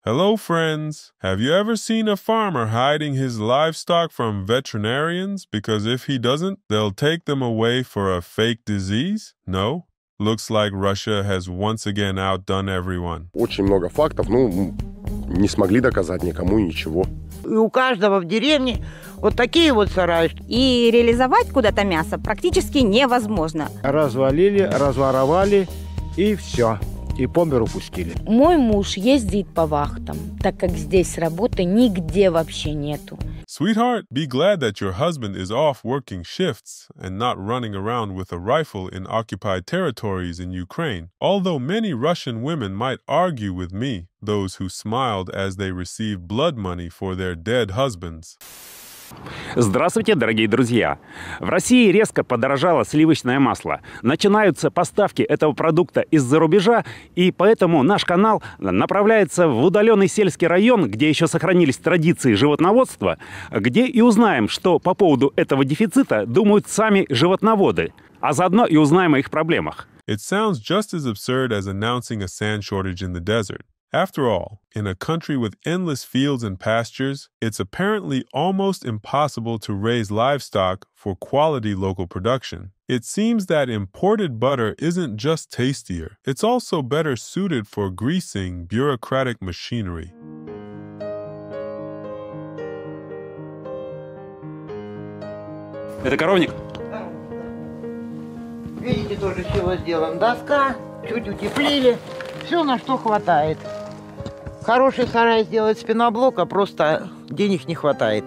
Hello, friends. Have you ever seen a farmer hiding his livestock from veterinarians because if he doesn't, they'll take them away for a fake disease? No? Looks like Russia has once again outdone everyone. Очень много фактов, не смогли доказать никому ничего. И у каждого в деревне вот такие вот сараи. И реализовать куда-то мясо практически невозможно. Развалили, разворовали и все. И по миру пустили. Мой муж ездит по вахтам, так как здесь работы нигде вообще нету. Sweetheart, be glad that your husband is off working shifts and not running around with a rifle in occupied territories in Ukraine. Although many Russian women might argue with me, those who smiled as they received blood money for their dead husbands. Здравствуйте, дорогие друзья! В России резко подорожало сливочное масло. Начинаются поставки этого продукта из-за рубежа, и поэтому наш канал направляется в удаленный сельский район, где еще сохранились традиции животноводства, где и узнаем, что по поводу этого дефицита думают сами животноводы, а заодно и узнаем о их проблемах. It sounds just as absurd as announcing a sand shortage in the desert. After all, in a country with endless fields and pastures, it's apparently almost impossible to raise livestock for quality local production. It seems that imported butter isn't just tastier, it's also better suited for greasing bureaucratic machinery. Это коровник? Видите, тоже всего сделан. Доска, чуть утеплили. Все, на что хватает. Хороший сарай сделать спиноблока, просто денег не хватает.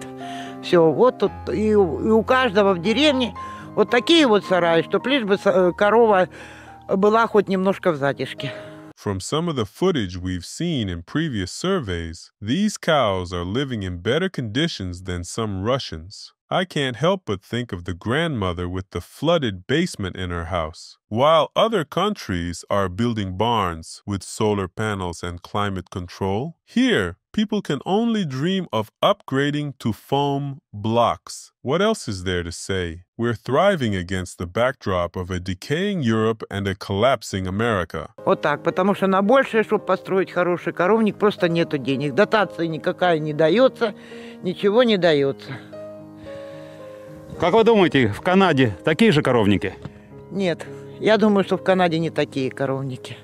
Все, вот тут и у каждого в деревне вот такие вот сараи, чтоб лишь бы корова была хоть немножко в затишке. From some of the footage we've seen in previous surveys, these cows are living in better conditions than some Russians. I can't help but think of the grandmother with the flooded basement in her house. While other countries are building barns with solar panels and climate control, here, people can only dream of upgrading to foam blocks. What else is there to say? We're thriving against the backdrop of a decaying Europe and a collapsing America. Вот так, потому что на большее, чтобы построить хороший коровник, просто нету денег. Дотация никакая не дается, ничего не дается. Как вы думаете, в Канаде такие же коровники? Нет, я думаю, что в Канаде не такие коровники.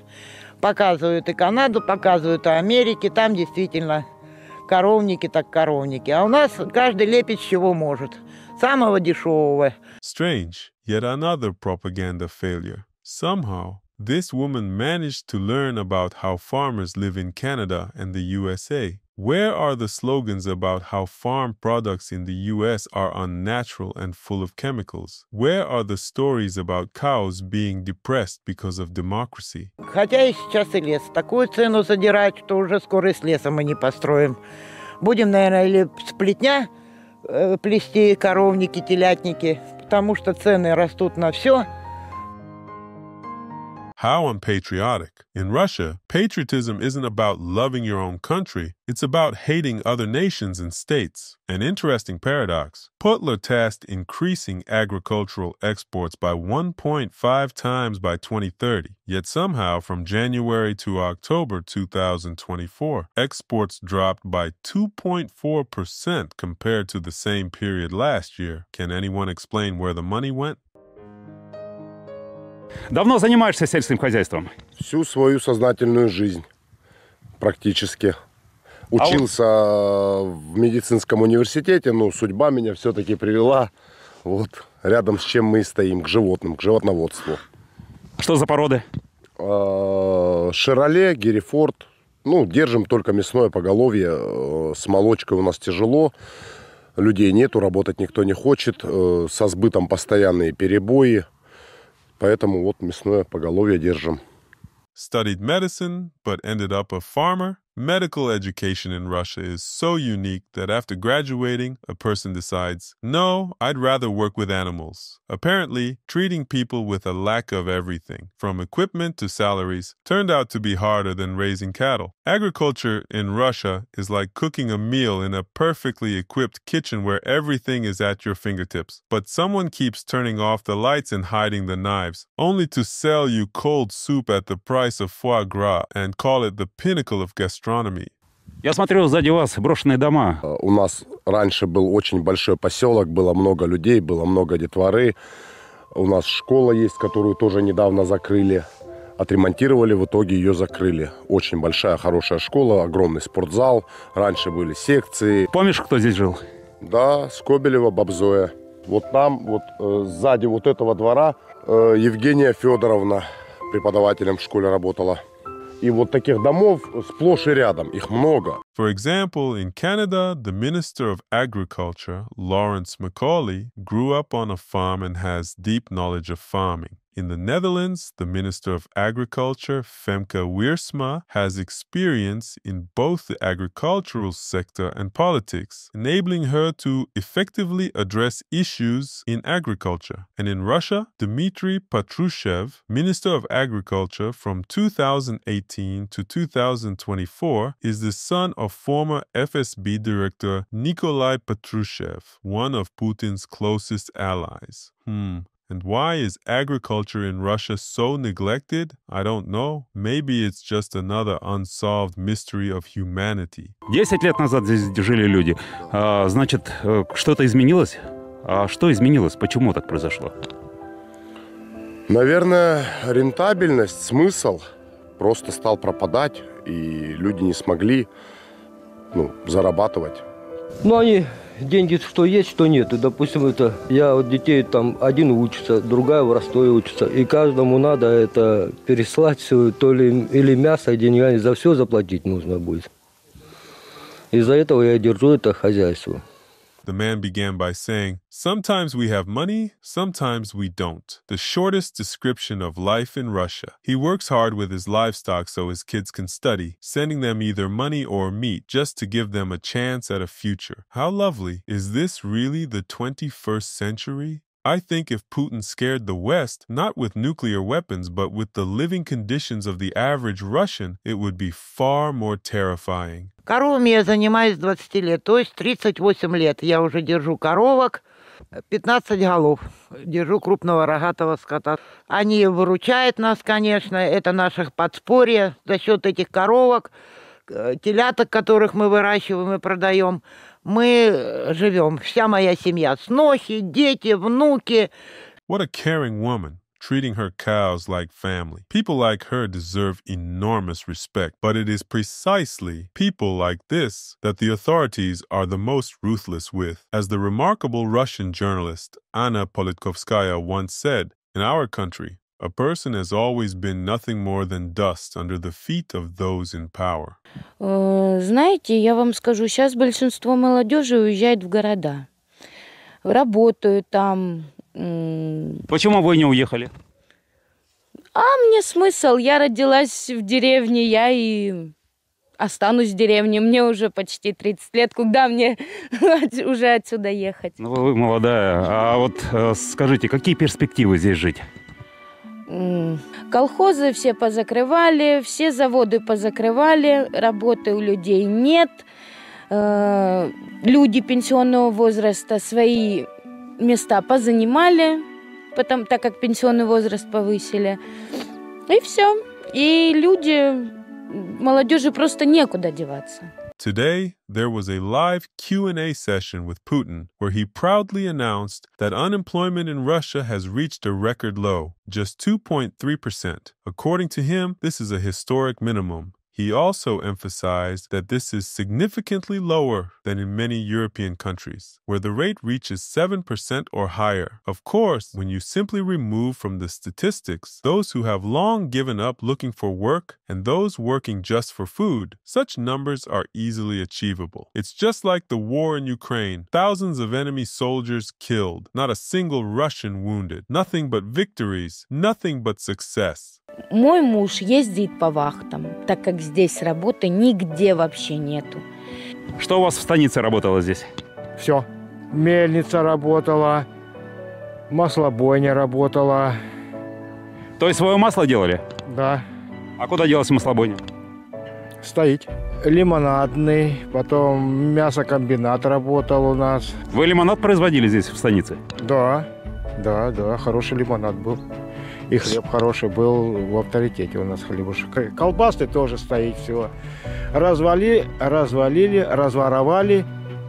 Показывают и Канаду, показывают и Америки, там действительно коровники так коровники. А у нас каждый лепит, с чего может. Самого дешевого. Strange, yet another propaganda failure. Somehow, this woman managed to learn about how farmers live in Canada and the USA. Where are the slogans about how farm products in the US are unnatural and full of chemicals? Where are the stories about cows being depressed because of democracy? Хотя и сейчас и лес. Такую цену задирать, что уже скоро и с леса мы не построим. Будем, наверное, или с плетня плести коровники, телятники, потому что цены растут на все. How unpatriotic. In Russia, patriotism isn't about loving your own country, it's about hating other nations and states. An interesting paradox. Putins tasked increasing agricultural exports by 1.5 times by 2030, yet somehow from January to October 2024, exports dropped by 2.4% compared to the same period last year. Can anyone explain where the money went? Давно занимаешься сельским хозяйством? Всю свою сознательную жизнь практически. Учился в медицинском университете, но судьба меня все-таки привела вот рядом с чем мы и стоим, к животным, к животноводству. Что за породы? Широле, Герефорд. Держим только мясное поголовье. С молочкой у нас тяжело. Людей нету, работать никто не хочет. Со сбытом постоянные перебои. Поэтому вот мясное поголовье держим. Studied medicine, but ended up a farmer? Medical education in Russia is so unique that after graduating, a person decides, no, I'd rather work with animals. Apparently, treating people with a lack of everything, from equipment to salaries, turned out to be harder than raising cattle. Agriculture in Russia is like cooking a meal in a perfectly equipped kitchen where everything is at your fingertips. But someone keeps turning off the lights and hiding the knives, only to sell you cold soup at the price of foie gras and call it the pinnacle of gastronomy. Я смотрю, сзади вас брошенные дома. У нас раньше был очень большой поселок, было много людей, было много детворы. У нас школа есть, которую тоже недавно закрыли. Отремонтировали, в итоге ее закрыли. Очень большая, хорошая школа, огромный спортзал. Раньше были секции. Помнишь, кто здесь жил? Да, Скобелева, Бабзоя. Вот там, вот сзади вот этого двора Евгения Федоровна преподавателем в школе работала. И вот таких домов сплошь и рядом, их много. For example, in Canada, the Minister of Agriculture, Lawrence Macaulay, grew up on a farm and has deep knowledge of farming. In the Netherlands, the Minister of Agriculture, Femke Wiersma, has experience in both the agricultural sector and politics, enabling her to effectively address issues in agriculture. And in Russia, Dmitry Patrushev, Minister of Agriculture from 2018 to 2024, is the son of former FSB Director Nikolai Patrushev, one of Putin's closest allies. And why is agriculture in Russia so neglected? I don't know. Maybe it's just another unsolved mystery of humanity. 10 лет назад здесь жили люди. Значит, что-то изменилось? А что изменилось? Почему так произошло? Наверное, рентабельность, смысл просто стал пропадать, и люди не смогли зарабатывать. Ну, они деньги что есть, что нет. И, допустим, это я вот детей там один учится, другая в Ростове учится. И каждому надо это переслать все, то ли или мясо, и деньгами за все заплатить нужно будет. Из-за этого я держу это хозяйство. The man began by saying, "Sometimes we have money, sometimes we don't." The shortest description of life in Russia. He works hard with his livestock so his kids can study, sending them either money or meat just to give them a chance at a future. How lovely. Is this really the 21st century? I think if Putin scared the West, not with nuclear weapons, but with the living conditions of the average Russian, it would be far more terrifying. Коровами я занимаюсь 20 лет, то есть 38 лет. Я уже держу коровок, 15 голов. Держу крупного рогатого скота. Они выручают нас, конечно, это наше подспорье за счет этих коровок, теляток, которых мы выращиваем и продаем. Мы живем, вся моя семья, снохи, дети, внуки. What a caring woman, treating her cows like family. People like her deserve enormous respect, but it is precisely people like this that the authorities are the most ruthless with. As the remarkable Russian journalist Anna Politkovskaya once said, in our country, a person has always been nothing more than dust under the feet of those in power. Знаете, я вам скажу, сейчас большинство молодежи уезжает в города. Работают там. Почему вы не уехали? А мне смысл? Я родилась в деревне, я и останусь в деревне. Мне уже почти 30 лет. Куда мне уже отсюда ехать? Ну, вы молодая. А вот скажите, какие перспективы здесь жить? Колхозы все позакрывали, все заводы позакрывали, работы у людей нет. Люди пенсионного возраста свои места позанимали, так как пенсионный возраст повысили. И все. И молодежи просто некуда деваться. Today, there was a live Q&A session with Putin where he proudly announced that unemployment in Russia has reached a record low, just 2.3%. According to him, this is a historic minimum. He also emphasized that this is significantly lower than in many European countries, where the rate reaches 7% or higher. Of course, when you simply remove from the statistics those who have long given up looking for work and those working just for food, such numbers are easily achievable. It's just like the war in Ukraine. Thousands of enemy soldiers killed, not a single Russian wounded. Nothing but victories, nothing but success. Мой муж ездит по вахтам, так как здесь работы нигде вообще нету. Что у вас в станице работало здесь? Все. Мельница работала, маслобойня работала. То есть свое масло делали? Да. А куда делась маслобойня? Стоит. Лимонадный, потом мясокомбинат работал у нас. Вы лимонад производили здесь, в станице? Да, хороший лимонад был. И хлеб хороший был в авторитете у нас хлебушек. Колбасы тоже стоит все. Развалили, разворовали,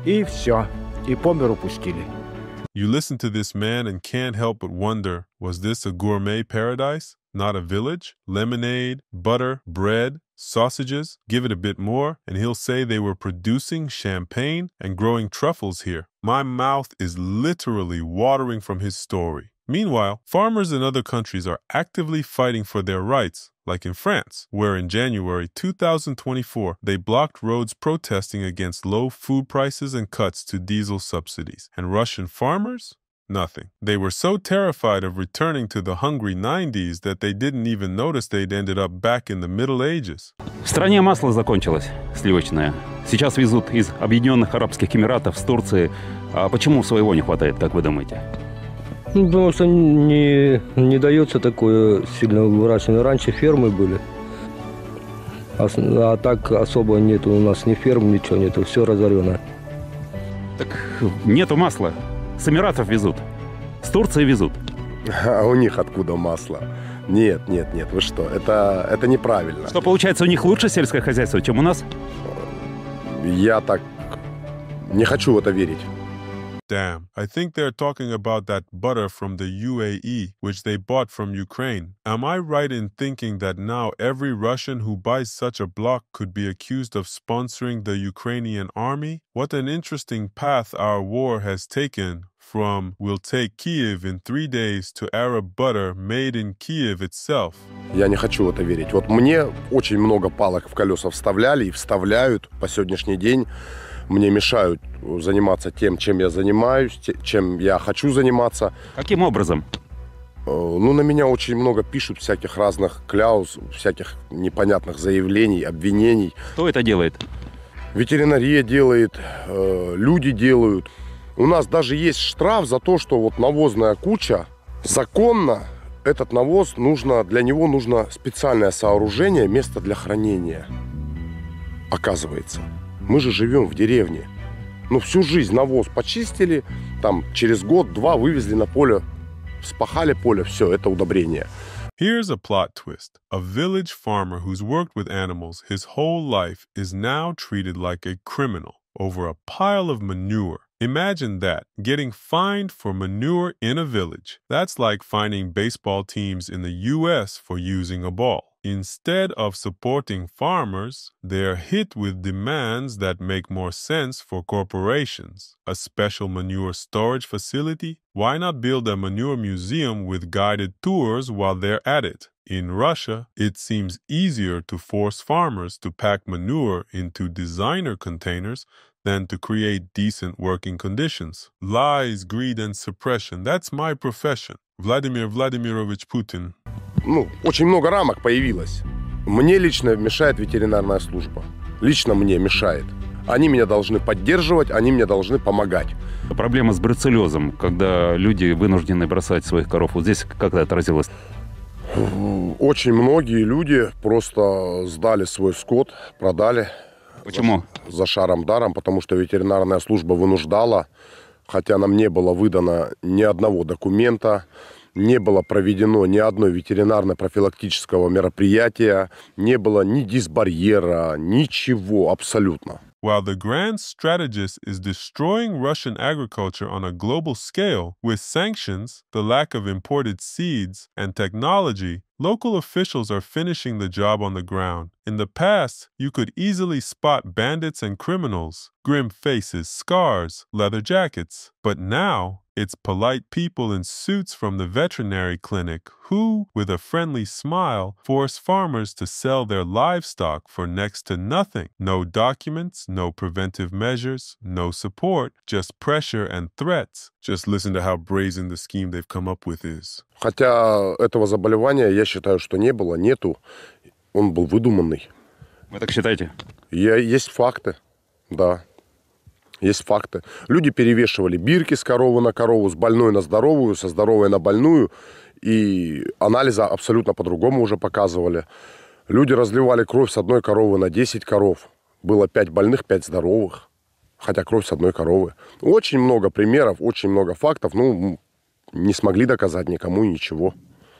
и все. И по миру пустили. You listen to this man and can't help but wonder, was this a gourmet paradise, not a village? Lemonade, butter, bread, sausages, give it a bit more, and he'll say they were producing champagne and growing truffles here. My mouth is literally watering from his story. Meanwhile, farmers in other countries are actively fighting for their rights, like in France, where in January 2024, they blocked roads protesting against low food prices and cuts to diesel subsidies. And Russian farmers? Nothing. They were so terrified of returning to the hungry 90s that they didn't even notice they'd ended up back in the Middle Ages. В стране масло закончилось, сливочное. Сейчас везут из Объединенных Арабских Эмиратов, с Турции. А почему своего не хватает, как вы думаете? Ну, потому что не дается такое сильно выращивание. Раньше фермы были, а так особо нету у нас ни ферм, ничего нету, все разорено. Так нету масла. С Эмиратов везут, с Турции везут. А у них откуда масло? Нет, вы что, это неправильно. Что, получается, у них лучше сельское хозяйство, чем у нас? Я так не хочу в это верить. Damn, I think they're talking about that butter from the UAE, which they bought from Ukraine. Am I right in thinking that now every Russian who buys such a block could be accused of sponsoring the Ukrainian army? What an interesting path our war has taken from "we'll take Kyiv in 3 days" to Arab butter made in Kyiv itself. Я не хочу в это верить. Вот мне очень много палок в колеса вставляли и вставляют по сегодняшний день. Мне мешают заниматься тем, чем я занимаюсь, чем я хочу заниматься. Каким образом? Ну, на меня очень много пишут всяких разных кляуз, всяких непонятных заявлений, обвинений. Кто это делает? Ветеринария делает, люди делают. У нас даже есть штраф за то, что вот навозная куча, законно этот навоз для него нужно специальное сооружение, место для хранения. Оказывается. Мы же живем в деревне. Ну, всю жизнь навоз почистили, там через год-два вывезли на поле, вспахали поле, все, это удобрение. Here's a plot twist. A village farmer who's worked with animals his whole life is now treated like a criminal over a pile of manure. Imagine that, getting fined for manure in a village. That's like fining baseball teams in the US for using a ball. Instead of supporting farmers, they're hit with demands that make more sense for corporations. A special manure storage facility? Why not build a manure museum with guided tours while they're at it? In Russia, it seems easier to force farmers to pack manure into designer containers than to create decent working conditions. Lies, greed, and suppression. That's my profession. Vladimir Vladimirovich Putin. Ну, очень много рамок появилось. Мне лично мешает ветеринарная служба. Лично мне мешает. Они меня должны поддерживать, они мне должны помогать. Проблема с бруцеллезом, когда люди вынуждены бросать своих коров. Вот здесь как это отразилось? Очень многие люди просто сдали свой скот, продали. Почему? За шаром-даром, потому что ветеринарная служба вынуждала, хотя нам не было выдано ни одного документа, не было проведено ни одной ветеринарно-профилактического мероприятия, не было ни дисбарьера, ничего абсолютно. While the grand strategist is destroying Russian agriculture on a global scale with sanctions, the lack of imported seeds, and technology, local officials are finishing the job on the ground. In the past, you could easily spot bandits and criminals, grim faces, scars, leather jackets. But now, it's polite people in suits from the veterinary clinic who, with a friendly smile, force farmers to sell their livestock for next to nothing. No documents, no preventive measures, no support, just pressure and threats. Just listen to how brazen the scheme they've come up with is. Хотя этого заболевания, я считаю, что не было, нету. Он был выдуманный. Вы так считаете? Есть факты, да. Есть факты. Люди перевешивали бирки с коровы на корову, с больной на здоровую, со здоровой на больную. И анализы абсолютно по-другому уже показывали. Люди разливали кровь с одной коровы на 10 коров. Было 5 больных, 5 здоровых. Хотя кровь с одной коровы. Очень много примеров, очень много фактов. Ну, не смогли доказать никому ничего.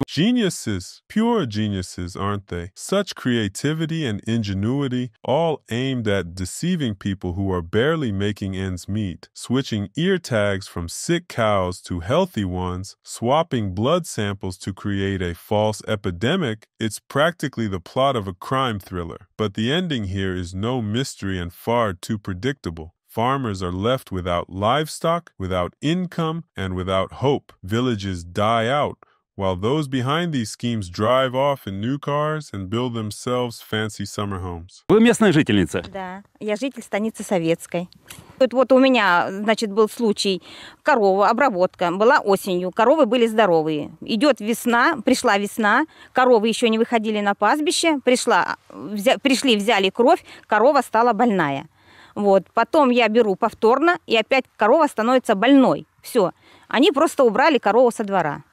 Geniuses, pure geniuses, aren't they? Such creativity and ingenuity, all aimed at deceiving people who are barely making ends meet, switching ear tags from sick cows to healthy ones, swapping blood samples to create a false epidemic. It's practically the plot of a crime thriller. But the ending here is no mystery and far too predictable. Farmers are left without livestock, without income, and without hope. Villages die out, while those behind these schemes drive off in new cars and build themselves fancy summer homes. Вы местная жительница? Да, я житель станицы Советской. Вот у меня, значит, был случай. Корова, обработка. Была осенью. Коровы были здоровые. Идет весна, пришла весна. Коровы еще не выходили на пастбище. Пришли, взяли кровь. Корова стала больная. Вот. Потом я беру повторно, и опять корова становится больной. Все. Они просто убрали корову со двора.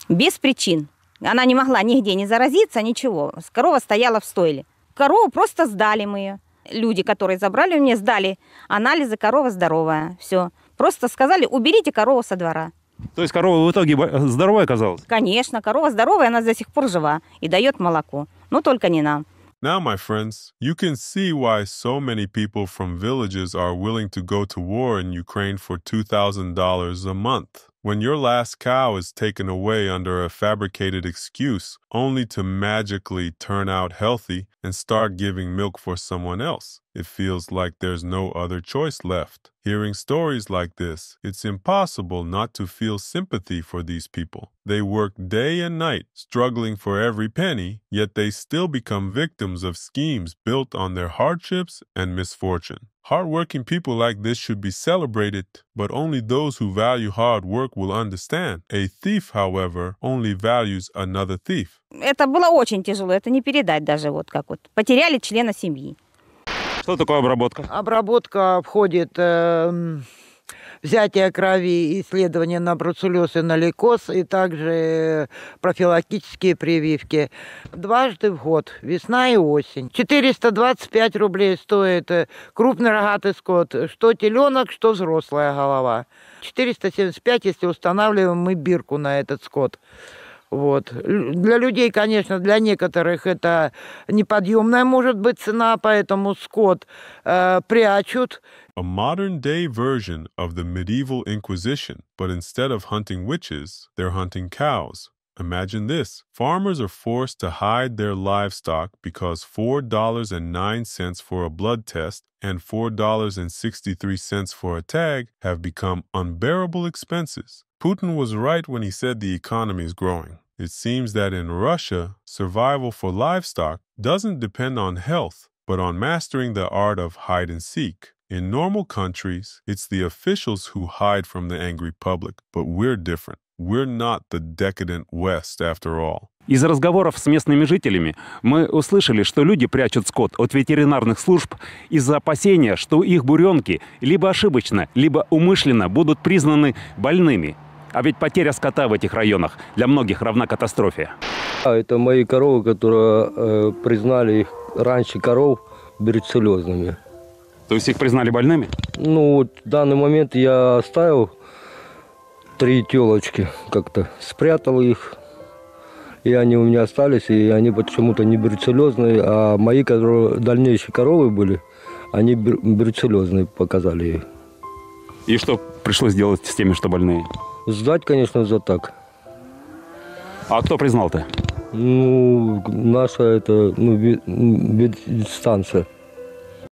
Без причин. Она не могла нигде не заразиться, ничего. Корова стояла в стойле. Корову просто сдали мы ее. Люди, которые забрали у меня, сдали анализы, корова здоровая. Все. Просто сказали, уберите корову со двора. То есть корова в итоге здоровая оказалась? Конечно, корова здоровая, она до сих пор жива и дает молоко. Но только не нам. Now, my friends, you can see why so many people from villages are willing to go to war in Ukraine for $2,000 a month. When your last cow is taken away under a fabricated excuse, only to magically turn out healthy and start giving milk for someone else, it feels like there's no other choice left. Hearing stories like this, it's impossible not to feel sympathy for these people. They work day and night, struggling for every penny, yet they still become victims of schemes built on their hardships and misfortune. Hardworking people like this should be celebrated, but only those who value hard work will understand. A thief, however, only values another thief. Это было очень тяжело, это не передать даже вот как вот. Потеряли члена семьи. Что такое обработка? Обработка входит взятие крови, исследования на бруцеллез и на лейкоз, и также профилактические прививки. Дважды в год, весна и осень. 425 рублей стоит крупный рогатый скот, что теленок, что взрослая голова. 475, если устанавливаем мы бирку на этот скот. Вот. Для людей, конечно, для некоторых это неподъемная может быть цена, поэтому скот прячут. A modern-day version of the medieval Inquisition, but instead of hunting witches, they're hunting cows. Imagine this. Farmers are forced to hide their livestock because $4.09 for a blood test and $4.63 for a tag have become unbearable expenses. Putin was right when he said the economy is growing. It seems that in Russia, survival for livestock doesn't depend on health, but on mastering the art of hide and seek. In normal countries, it's the officials who hide from the angry public, but we're different. We're not the decadent West, after all. Из разговоров с местными жителями мы услышали, что люди прячут скот от ветеринарных служб из-за опасения, что их буренки либо ошибочно, либо умышленно будут признаны больными. А ведь потеря скота в этих районах для многих равна катастрофе. Это мои коровы, которые признали их раньше коров бруцеллезными. То есть их признали больными? Ну, вот в данный момент я оставил 3 телочки, как-то спрятал их. И они у меня остались, и они почему-то не бруцеллезные, а мои дальнейшие коровы были, они бруцеллезные показали их. И что пришлось делать с теми, что больные? Сдать, конечно, за так. А кто признал-то? Ну, наша ветстанция.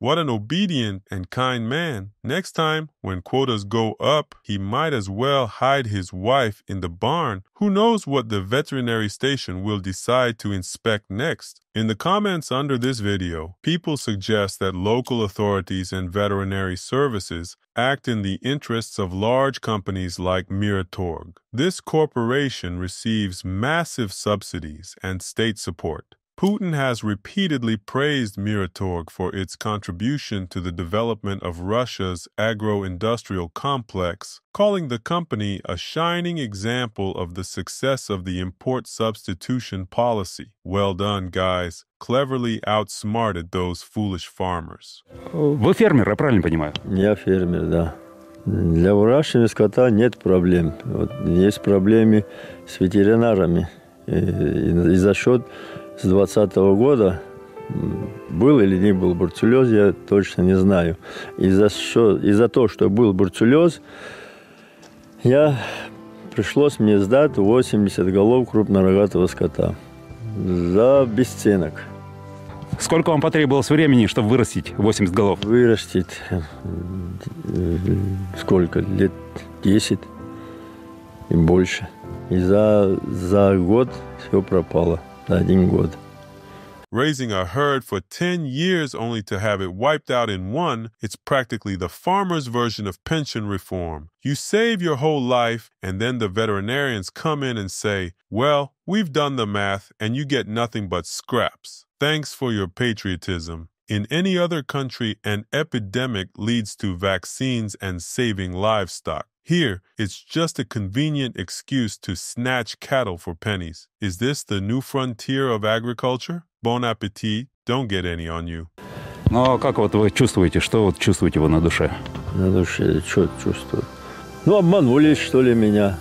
What an obedient and kind man. Next time, when quotas go up, he might as well hide his wife in the barn. Who knows what the veterinary station will decide to inspect next? In the comments under this video, people suggest that local authorities and veterinary services act in the interests of large companies like Miratorg. This corporation receives massive subsidies and state support. Putin has repeatedly praised Miratorg for its contribution to the development of Russia's agro-industrial complex, calling the company a shining example of the success of the import substitution policy. Well done, guys. Cleverly outsmarted those foolish farmers. Вы фермер, я правильно понимаю? Я фермер, да. Для выращивания скота нет проблем. Вот есть проблемы с ветеринарами. И за счет с 2020 года был или не был бруцеллез, я точно не знаю. Из-за того, что был бруцеллез, пришлось мне сдать 80 голов крупнорогатого скота за бесценок. Сколько вам потребовалось времени, чтобы вырастить 80 голов? Вырастить сколько? Лет 10 и больше. И за год все пропало. За 1 год. Raising a herd for 10 years only to have it wiped out in 1, it's practically the farmer's version of pension reform. You save your whole life, and then the veterinarians come in and say, well, we've done the math, and you get nothing but scraps. Thanks for your patriotism. In any other country, an epidemic leads to vaccines and saving livestock. Here, it's just a convenient excuse to snatch cattle for pennies. Is this the new frontier of agriculture? Bon appetit, don't get any on you. Ну, а как вот вы чувствуете, что вот чувствуете вы на душе? На душе что чувствую? Ну, обманули, что ли, меня.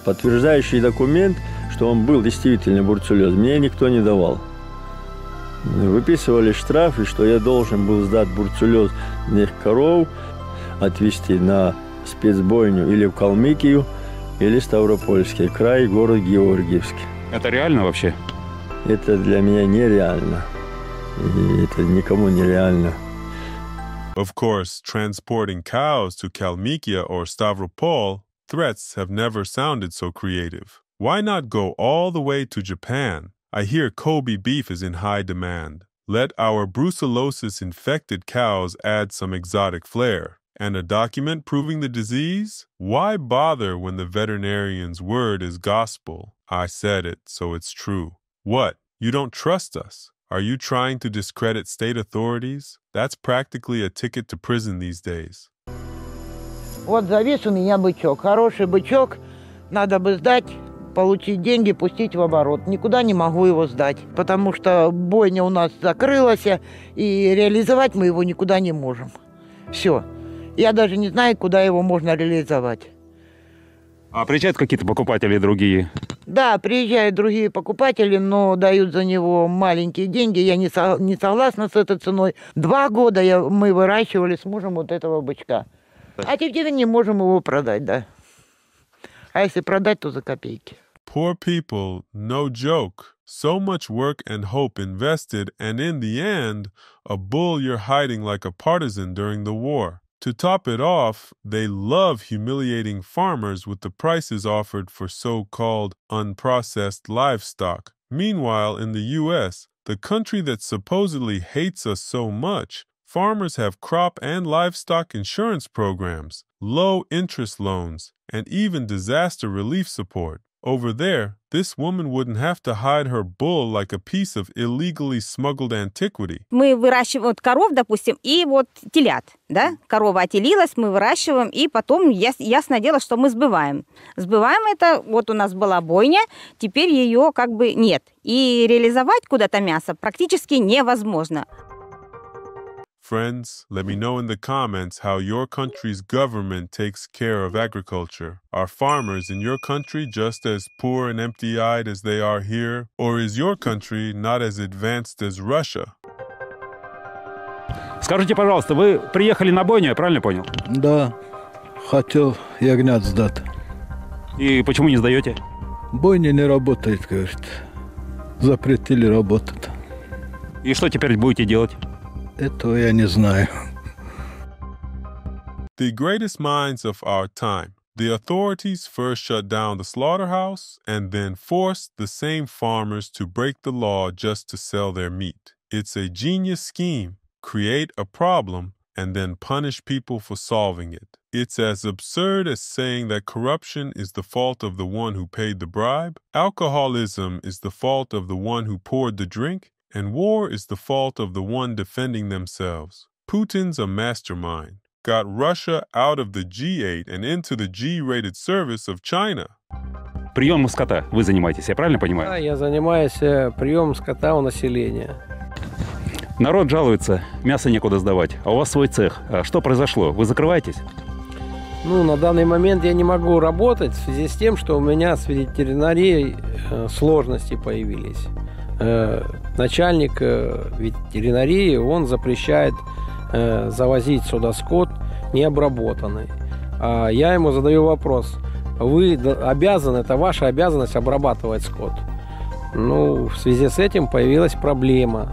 Подтверждающий документ, что он был действительно бруцеллез, мне никто не давал. Выписывали штрафы, что я должен был сдать бруцеллезных коров, отвезти на спецбойню или в Калмыкию, или Ставропольский край, город Георгиевск. Это реально вообще? Это для меня нереально. И это никому нереально. Of course, transporting cows to Kalmykia or Stavropol, threats have never sounded so creative. Why not go all the way to Japan? I hear Kobe beef is in high demand. Let our brucellosis-infected cows add some exotic flair. And a document proving the disease? Why bother when the veterinarian's word is gospel? I said it, so it's true. What? You don't trust us? Are you trying to discredit state authorities? That's practically a ticket to prison these days. Вот завис у меня бычок. Хороший бычок. Надо бы сдать, получить деньги, пустить в оборот. Никуда не могу его сдать, потому что бойня у нас закрылась, и реализовать мы его никуда не можем. Все. Я даже не знаю, куда его можно реализовать. А приезжают какие-то покупатели другие? Да, приезжают другие покупатели, но дают за него маленькие деньги. Я не согласна с этой ценой. 2 года мы выращивали с мужем вот этого бычка. А теперь не можем его продать, да. А если продать, то за копейки. Poor people, no joke. So much work and hope invested, and in the end, a bull you're hiding like a partisan during the war. To top it off, they love humiliating farmers with the prices offered for so-called unprocessed livestock. Meanwhile, in the U.S., the country that supposedly hates us so much, farmers have crop and livestock insurance programs, low interest loans, and even disaster relief support. Over there, this woman wouldn't have to hide her bull like a piece of illegally smuggled antiquity. Мы выращиваем вот коров, допустим, и вот телят, да? Корова отелилась, мы выращиваем, и потом ясное дело, что мы сбываем. Сбываем это, вот у нас была бойня, теперь ее как бы нет. И реализовать куда-то мясо практически невозможно. Friends, let me know in the comments how your country's government takes care of agriculture. Are farmers in your country just as poor and empty-eyed as they are here? Or is your country not as advanced as Russia? Скажите, пожалуйста, вы приехали на бойню, я правильно понял? Да, хотел ягнят сдать. И почему не сдаете? Бойня не работает, говорит. Запретили работать. И что теперь будете делать? Этого я не знаю. The greatest minds of our time. The authorities first shut down the slaughterhouse and then forced the same farmers to break the law just to sell their meat. It's a genius scheme. Create a problem and then punish people for solving it. It's as absurd as saying that corruption is the fault of the one who paid the bribe, alcoholism is the fault of the one who poured the drink, and war is the fault of the one defending themselves. Putin's a mastermind. Got Russia out of the G8 and into the G-rated service of China. Приемом скота вы занимаетесь, я правильно понимаю? Да, я занимаюсь приемом скота у населения. Народ жалуется, мясо некуда сдавать, а у вас свой цех. А что произошло? Вы закрываетесь? Ну, на данный момент я не могу работать в связи с тем, что у меня с ветеринарией сложности появились. Начальник ветеринарии, он запрещает завозить сюда скот необработанный. А я ему задаю вопрос: вы обязаны, это ваша обязанность обрабатывать скот. Ну, в связи с этим появилась проблема.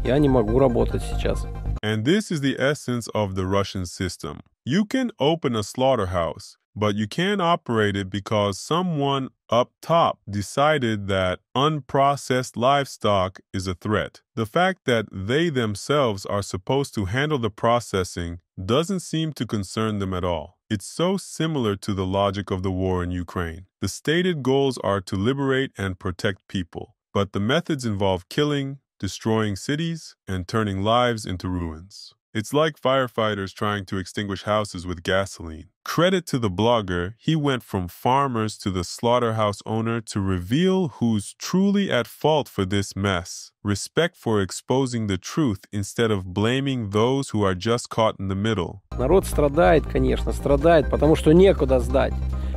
Я не могу работать сейчас. And this is the essence of the Russian system. You can open a slaughterhouse, but you can't operate it because someone up top decided that unprocessed livestock is a threat. The fact that they themselves are supposed to handle the processing doesn't seem to concern them at all. It's so similar to the logic of the war in Ukraine. The stated goals are to liberate and protect people, but the methods involve killing, destroying cities, and turning lives into ruins. It's like firefighters trying to extinguish houses with gasoline. Credit to the blogger, he went from farmers to the slaughterhouse owner to reveal who's truly at fault for this mess. Respect for exposing the truth instead of blaming those who are just caught in the middle. Народ страдает, конечно, страдает, потому что некуда сдать.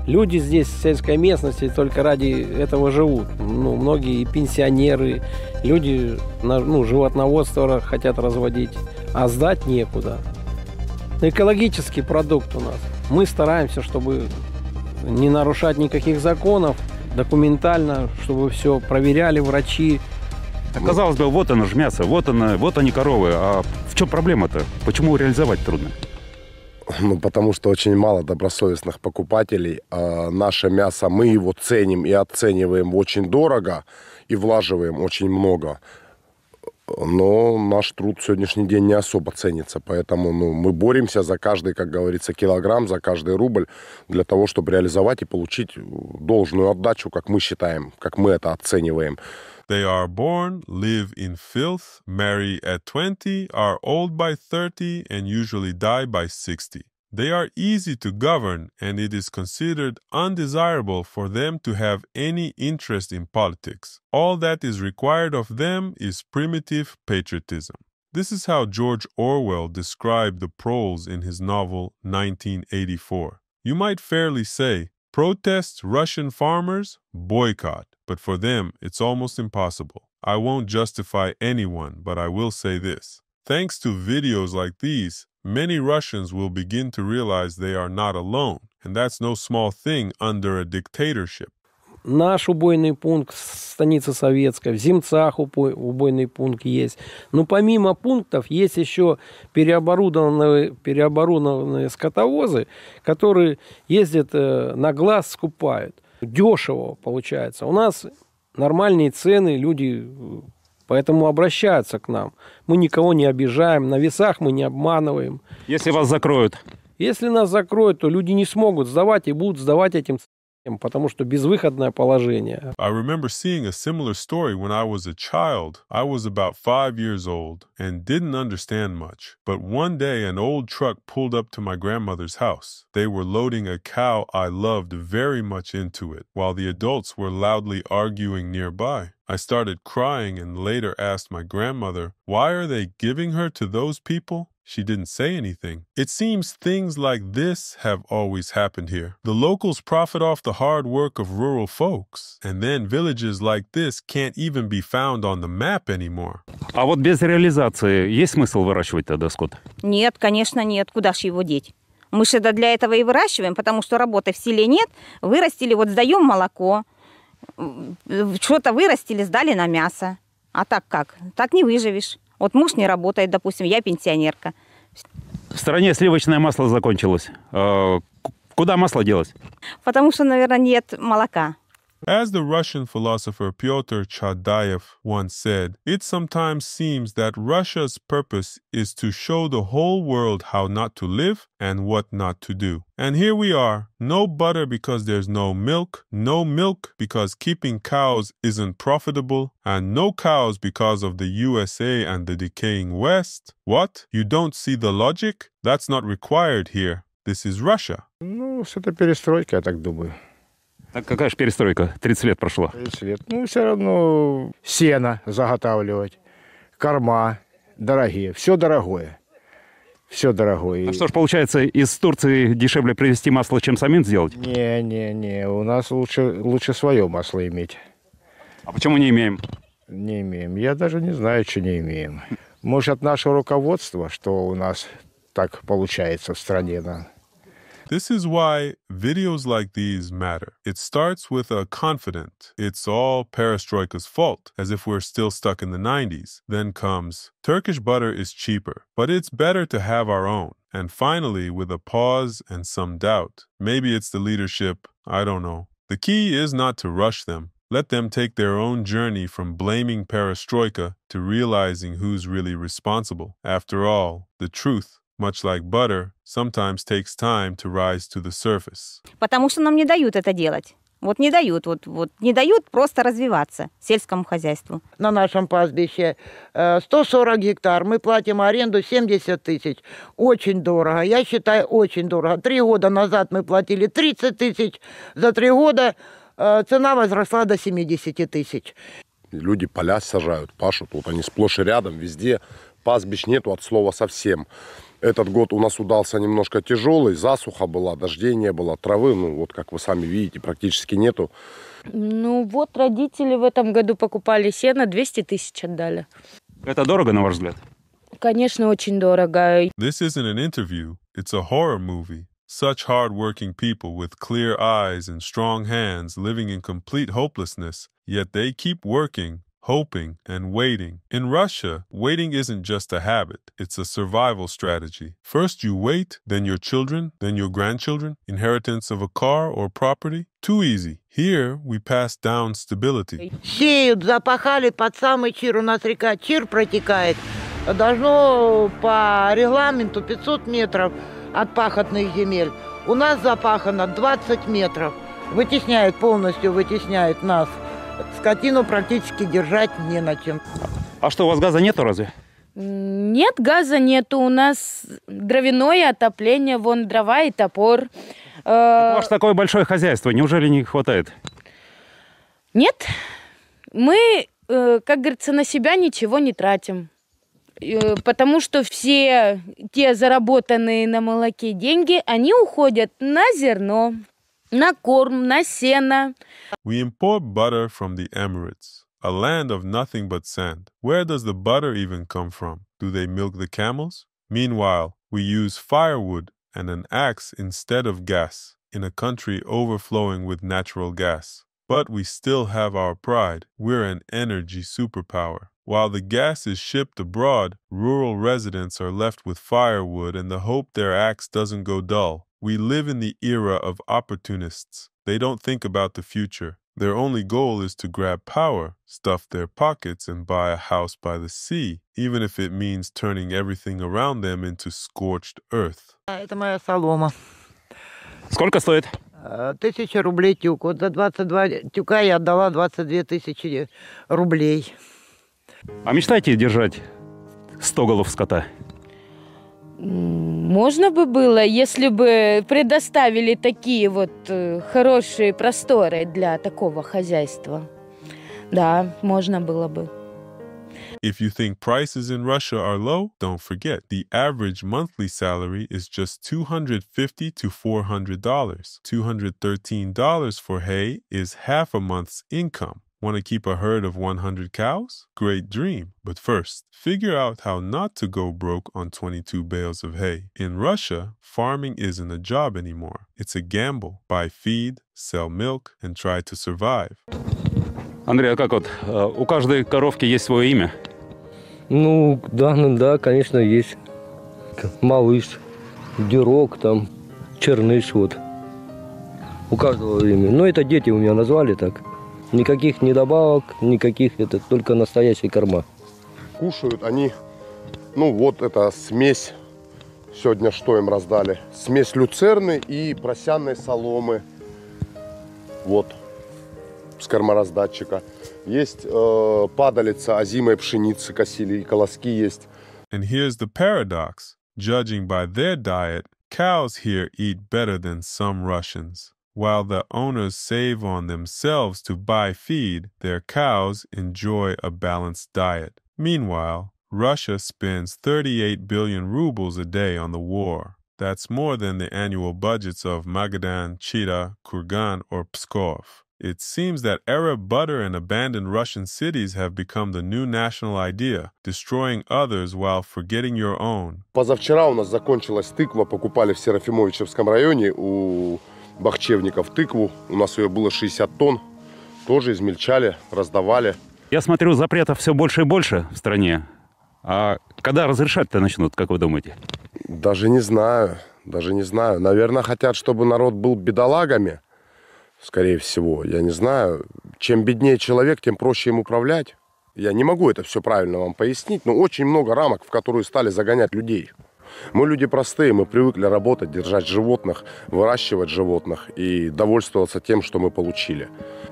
Люди здесь в сельской местности только ради этого живут. Ну, многие пенсионеры, люди животноводство хотят разводить, а сдать некуда. Экологический продукт у нас. Мы стараемся, чтобы не нарушать никаких законов, документально, чтобы все проверяли врачи. Казалось бы, вот оно же мясо, вот они коровы. А в чем проблема-то? Почему реализовать трудно? Ну, потому что очень мало добросовестных покупателей. Наше мясо, мы его ценим и оцениваем очень дорого и влаживаем очень много. Но наш труд в сегодняшний день не особо ценится. Поэтому мы боремся за каждый, как говорится, килограмм, за каждый рубль для того, чтобы реализовать и получить должную отдачу, как мы считаем, как мы это оцениваем. They are born, live in filth, marry at 20, are old by 30, and usually die by 60. They are easy to govern, and it is considered undesirable for them to have any interest in politics. All that is required of them is primitive patriotism. This is how George Orwell described the proles in his novel 1984. You might fairly say, protest Russian farmers, boycott. But for them, it's almost impossible. I won't justify anyone, but I will say this. Thanks to videos like these, many Russians will begin to realize they are not alone, and that's no small thing under a dictatorship. Наш убойный пункт, станица Советская, в Зимцах убойный пункт есть. Но помимо пунктов есть еще переоборудованные скотовозы, которые ездят на глаз, скупают. Дешево получается. У нас нормальные цены, люди поэтому обращаются к нам. Мы никого не обижаем, на весах мы не обманываем. Если вас закроют? Если нас закроют, то люди не смогут сдавать и будут сдавать этим потому что безвыходное положение. I remember seeing a similar story when I was a child. I was about 5 years old and didn't understand much. But one day an old truck pulled up to my grandmother's house. They were loading a cow I loved very much into it, while the adults were loudly arguing nearby. I started crying and later asked my grandmother, why are they giving her to those people? She didn't say anything. It seems things like this have always happened here. The locals profit off the hard work of rural folks, and then villages like this can't even be found on the map anymore. А вот без реализации есть смысл выращивать тогда скот? Нет, конечно, нет. Куда ж его деть? Мы же для этого и выращиваем, потому что работы в селе нет. Вырастили, вот сдаем молоко. Что-то вырастили, сдали на мясо. А так как? Так не выживешь. Вот муж не работает, допустим, я пенсионерка. В стране сливочное масло закончилось. Куда масло делать? Потому что, наверное, нет молока. As the Russian philosopher Pyotr Chadayev once said, it sometimes seems that Russia's purpose is to show the whole world how not to live and what not to do. And here we are, no butter because there's no milk because keeping cows isn't profitable, and no cows because of the USA and the decaying West. What? You don't see the logic? That's not required here. This is Russia. Ну, это перестройка, я так думаю. Так какая же перестройка? 30 лет прошло. 30 лет. Ну, все равно сено заготавливать, корма дорогие, все дорогое. Все дорогое. А что ж, получается, из Турции дешевле привезти масло, чем самим сделать? Не, у нас лучше свое масло иметь. А почему не имеем? Не имеем. Я даже не знаю, что не имеем. Может, от нашего руководства, что у нас так получается в стране, да. This is why videos like these matter. It starts with a confident, it's all perestroika's fault, as if we're still stuck in the 90s. Then comes, Turkish butter is cheaper, but it's better to have our own. And finally, with a pause and some doubt, maybe it's the leadership, I don't know. The key is not to rush them. Let them take their own journey from blaming perestroika to realizing who's really responsible. After all, the truth, much like butter, sometimes takes time to rise to the surface. Потому что нам не дают это делать. Вот не дают, не дают просто развиваться сельскому хозяйству. На нашем пастбище 140 гектар, мы платим аренду 70 тысяч. Очень дорого, я считаю, очень дорого. 3 года назад мы платили 30 тысяч, за 3 года цена возросла до 70 тысяч. Люди поля сажают, пашут, вот они сплошь и рядом, везде. Пастбищ нету от слова совсем. Этот год у нас удался немножко тяжелый, засуха была, дождей не было, травы, ну вот как вы сами видите, практически нету. Ну вот родители в этом году покупали сено, 200 тысяч отдали. Это дорого, на ваш взгляд? Конечно, очень дорого. This isn't an interview, it's a horror movie. Such hard-working people with clear eyes and strong hands living in complete hopelessness, yet they keep working, hoping, and waiting. In Russia, waiting isn't just a habit, it's a survival strategy. First you wait, then your children, then your grandchildren, inheritance of a car or property. Too easy. Here, we pass down stability. Сеют, запахали под самый Чир, у нас река Чир протекает. Должно по регламенту 500 метров от пахотных земель. У нас запахано 20 метров. Вытесняет, полностью вытесняет нас. Скотину практически держать не на чем. А что, у вас газа нету разве? Нет, газа нету. У нас дровяное отопление, вон дрова и топор. У вас такое большое хозяйство, неужели не хватает? Нет. Мы, как говорится, на себя ничего не тратим. Потому что все те заработанные на молоке деньги, они уходят на зерно, на корм, на сено. We import butter from the Emirates, a land of nothing but sand. Where does the butter even come from? Do they milk the camels? Meanwhile, we use firewood and an axe instead of gas in a country overflowing with natural gas. But we still have our pride. We're an energy superpower. While the gas is shipped abroad, rural residents are left with firewood and the hope their axe doesn't go dull. We live in the era of opportunists. They don't think about the future. Their only goal is to grab power, stuff their pockets, and buy a house by the sea, even if it means turning everything around them into scorched earth. Это моя солома. Сколько стоит? 1000 рублей тюк. Вот за 22 тюка я отдала 22 тысячи рублей. А мечтаете держать 100 голов скота? Можно бы было, если бы предоставили такие вот хорошие просторы для такого хозяйства. Да, можно было бы. If you think prices in Russia are low, don't forget, the average monthly salary is just $250 to $400. $213 for hay is half a month's income. Want to keep a herd of 100 cows? Great dream. But first, figure out how not to go broke on 22 bales of hay. In Russia, farming isn't a job anymore. It's a gamble. Buy feed, sell milk, and try to survive. Андрей, а как вот, у каждой коровки есть свое имя? Ну, да, конечно, есть. Малыш, Дюрок, там, Черныш, вот. У каждого имя. Но это дети у меня назвали так. Никаких недобавок, никаких, это только настоящая корма. Кушают они, ну вот это смесь, сегодня что им раздали? Смесь люцерны и просянной соломы. Вот, с кормораздатчика. Есть падалица озимой пшеницы косили, и колоски есть. And here's the paradox. Judging by their diet, cows here eat better than some Russians. While the owners save on themselves to buy feed, their cows enjoy a balanced diet. Meanwhile, Russia spends 38 billion rubles a day on the war. That's more than the annual budgets of Magadan, Chita, Kurgan, or Pskov. It seems that Arab butter and abandoned Russian cities have become the new national idea, destroying others while forgetting your own. Позавчера у нас закончилась тыква, покупали в Серафимовичевском районе у бахчевников тыкву. У нас ее было 60 тонн, тоже измельчали, раздавали. Я смотрю, запретов все больше и больше в стране. А когда разрешать-то начнут, как вы думаете? Даже не знаю. Наверное, хотят, чтобы народ был бедолагами. Скорее всего, я не знаю. Чем беднее человек, тем проще им управлять. Я не могу это все правильно вам пояснить, но очень много рамок, в которые стали загонять людей. Мы люди простые, мы привыкли работать, держать животных, выращивать животных и довольствоваться тем, что мы получили.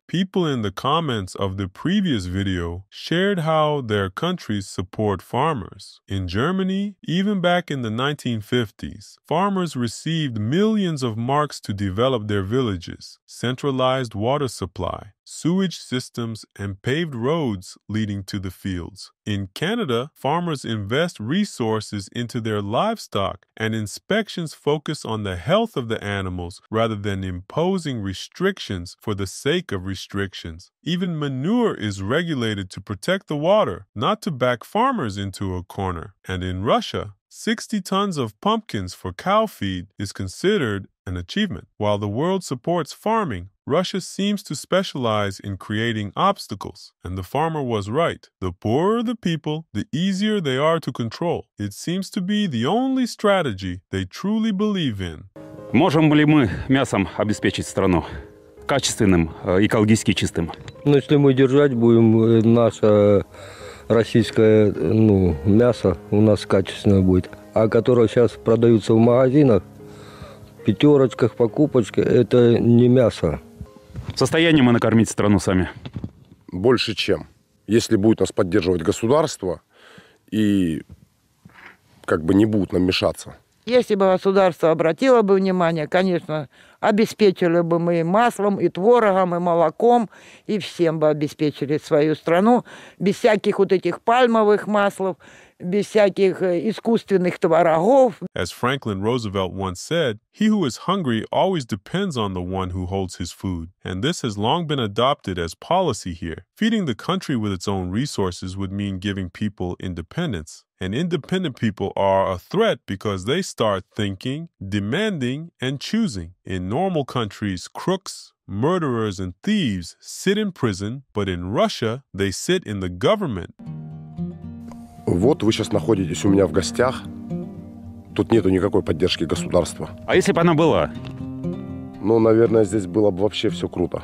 People in the comments of the previous video shared how their countries support farmers. In Germany, even back in the 1950s, farmers received millions of marks to develop their villages, centralized water supply, sewage systems, and paved roads leading to the fields. In Canada, farmers invest resources into their livestock, and inspections focus on the health of the animals rather than imposing restrictions for the sake of restrictions. Even manure is regulated to protect the water, not to back farmers into a corner. And in Russia, 60 tons of pumpkins for cow feed is considered an achievement. While the world supports farming, Russia seems to specialize in creating obstacles. And the farmer was right. The poorer the people, the easier they are to control. It seems to be the only strategy they truly believe in. Можем ли мы мясом обеспечить страну? Качественным, экологически чистым? Ну, если мы держать будем наше российское мясо, у нас качественное будет. А которое сейчас продаются в магазинах, пятерочках, покупочках, это не мясо. В состоянии мы накормить страну сами? Больше чем. Если будет нас поддерживать государство и как бы не будут нам мешаться. Если бы государство обратило бы внимание, конечно, обеспечили бы мы и маслом, и творогом, и молоком, и всем бы обеспечили свою страну, без всяких вот этих пальмовых маслов, без всяких искусственных творогов. As Franklin Roosevelt once said, he who is hungry always depends on the one who holds his food. And this has long been adopted as policy here. Feeding the country with its own resources would mean giving people independence. And independent people are a threat because they start thinking, demanding, and choosing. In normal countries, crooks, murderers, and thieves sit in prison, but in Russia, they sit in the government. Вот вы сейчас находитесь у меня в гостях. Тут нету никакой поддержки государства. А если бы она была? Ну, наверное, здесь было бы вообще все круто.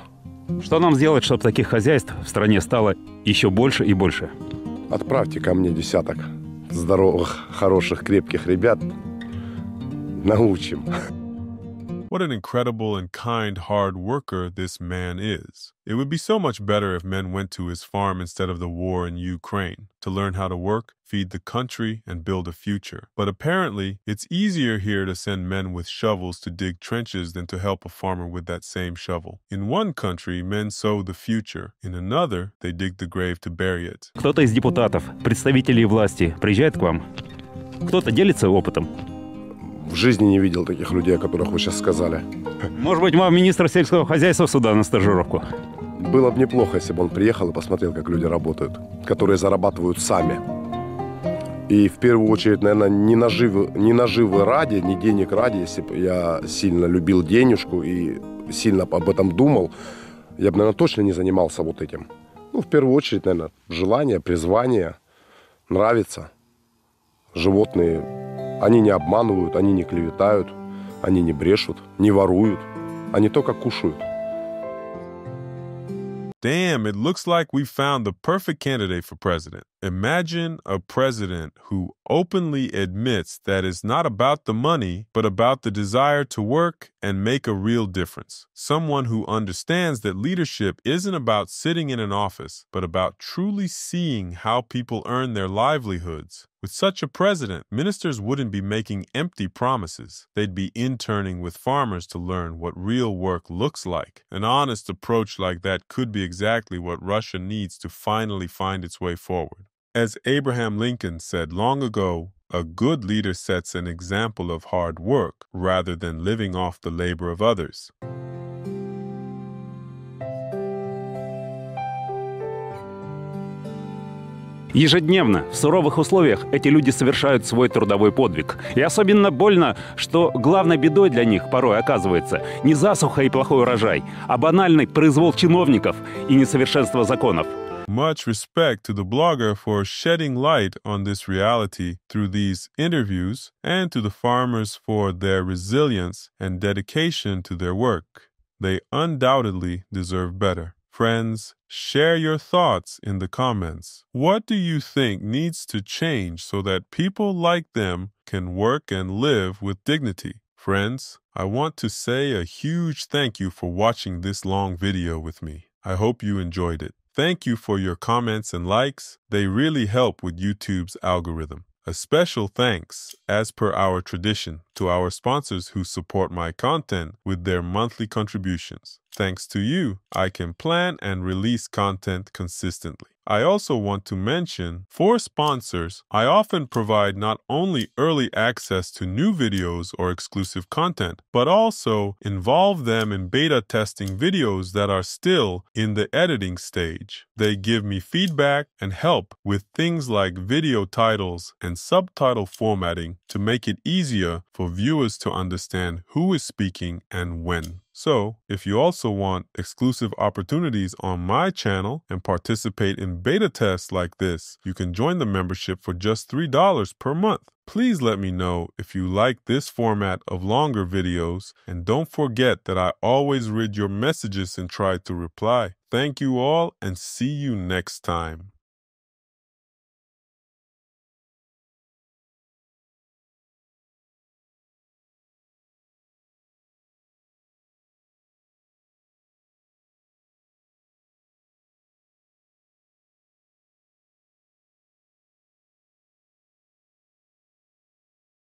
Что нам сделать, чтобы таких хозяйств в стране стало еще больше и больше? Отправьте ко мне десяток здоровых, хороших, крепких ребят. Научим. What an incredible and kind hard worker this man is. It would be so much better if men went to his farm instead of the war in Ukraine to learn how to work, feed the country, and build a future. But apparently, it's easier here to send men with shovels to dig trenches than to help a farmer with that same shovel. In one country, men sow the future. In another, they dig the grave to bury it. Кто-то из депутатов, представителей власти приезжает к вам? Кто-то делится опытом? В жизни не видел таких людей, о которых вы сейчас сказали. Может быть, вам министр сельского хозяйства сюда на стажировку? Было бы неплохо, если бы он приехал и посмотрел, как люди работают, которые зарабатывают сами. И в первую очередь, наверное, не наживы ради, не денег ради. Если бы я сильно любил денежку и сильно об этом думал, я бы, наверное, точно не занимался вот этим. Ну, в первую очередь, наверное, желание, призвание, нравится. Животные, они не обманывают, они не клеветают, они не брешут, не воруют, они только кушают. Damn, it looks like we found the perfect candidate for president. Imagine a president who openly admits that it's not about the money, but about the desire to work and make a real difference. Someone who understands that leadership isn't about sitting in an office, but about truly seeing how people earn their livelihoods. With such a president, ministers wouldn't be making empty promises. They'd be interning with farmers to learn what real work looks like. An honest approach like that could be exactly what Russia needs to finally find its way forward. As Abraham Lincoln said long ago, a good leader sets an example of hard work rather than living off the labor of others. Ежедневно, в суровых условиях, эти люди совершают свой трудовой подвиг. И особенно больно, что главной бедой для них порой оказывается не засуха и плохой урожай, а банальный произвол чиновников и несовершенство законов. Much respect to the blogger for shedding light on this reality through these interviews, and to the farmers for their resilience and dedication to their work. They undoubtedly deserve better. Friends, share your thoughts in the comments. What do you think needs to change so that people like them can work and live with dignity? Friends, I want to say a huge thank you for watching this long video with me. I hope you enjoyed it. Thank you for your comments and likes. They really help with YouTube's algorithm. A special thanks, as per our tradition, to our sponsors who support my content with their monthly contributions. Thanks to you, I can plan and release content consistently. I also want to mention, for sponsors, I often provide not only early access to new videos or exclusive content, but also involve them in beta testing videos that are still in the editing stage. They give me feedback and help with things like video titles and subtitle formatting to make it easier for viewers to understand who is speaking and when. So, if you also want exclusive opportunities on my channel and participate in beta tests like this, you can join the membership for just $3 per month. Please let me know if you like this format of longer videos, and don't forget that I always read your messages and try to reply. Thank you all, and see you next time.